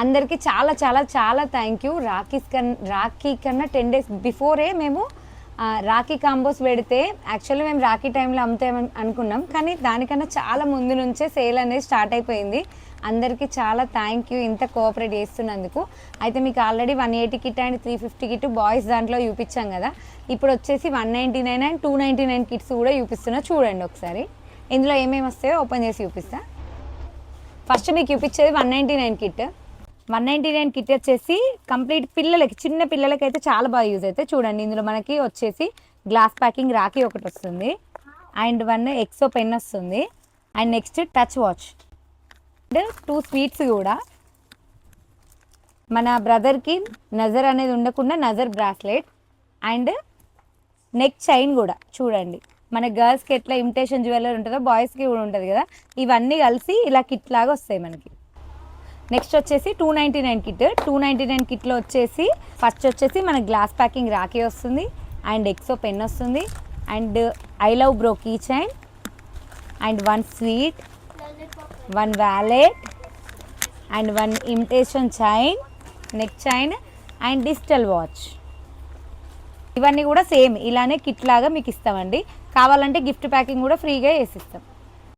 అందరికీ చాలా చాలా చాలా థ్యాంక్ యూ. రాఖీ కన్నా 10 days బిఫోరే మేము రాఖీ కాంబోస్ పెడితే యాక్చువల్లీ మేము రాఖీ టైంలో అమ్ముతామని అనుకున్నాం, కానీ దానికన్నా చాలా ముందు నుంచే సేల్ అనేది స్టార్ట్ అయిపోయింది. అందరికీ చాలా థ్యాంక్ యూ ఇంత కోఆపరేట్ చేస్తున్నందుకు. అయితే మీకు already 180 kit and 350 kit boys దాంట్లో చూపించాం కదా, ఇప్పుడు వచ్చేసి 199 అండ్ 299 కిట్స్ కూడా చూపిస్తున్నా. చూడండి ఒకసారి ఇందులో ఏమేమి వస్తాయో ఓపెన్ చేసి చూపిస్తా. ఫస్ట్ మీకు చూపించేది 199 కిట్. 199 కిట్ వచ్చేసి కంప్లీట్ పిల్లలకి, చిన్న పిల్లలకి అయితే చాలా బాగా యూజ్ అవుతాయి. చూడండి ఇందులో మనకి వచ్చేసి గ్లాస్ ప్యాకింగ్ రాఖీ ఒకటి వస్తుంది, అండ్ 1 ఎక్సో పెన్ వస్తుంది, and next touch watch, and 2 sweets కూడా. మన బ్రదర్కి నజర్ అనేది ఉండకుండా నజర్ బ్రాస్లెట్ అండ్ నెక్ చైన్ కూడా. చూడండి మన గర్ల్స్కి ఎట్లా ఇమిటేషన్ జ్యువెలరీ ఉంటుందో బాయ్స్కి కూడా ఉంటుంది కదా, ఇవన్నీ కలిసి ఇలా కిట్ లాగా వస్తాయి మనకి. నెక్స్ట్ వచ్చేసి 299 కిట్. 299 కిట్లో వచ్చేసి ఫస్ట్ వచ్చేసి మన గ్లాస్ ప్యాకింగ్ రాఖీ వస్తుంది, అండ్ ఎక్సో పెన్ వస్తుంది, and I love bro key chain, and 1 sweet, 1 wallet, and 1 imitation chain, neck chain, and digital watch. ఇవన్నీ కూడా సేమ్ ఇలానే కిట్ లాగా మీకు ఇస్తామండి. కావాలంటే గిఫ్ట్ ప్యాకింగ్ కూడా ఫ్రీగా వేసిస్తాం.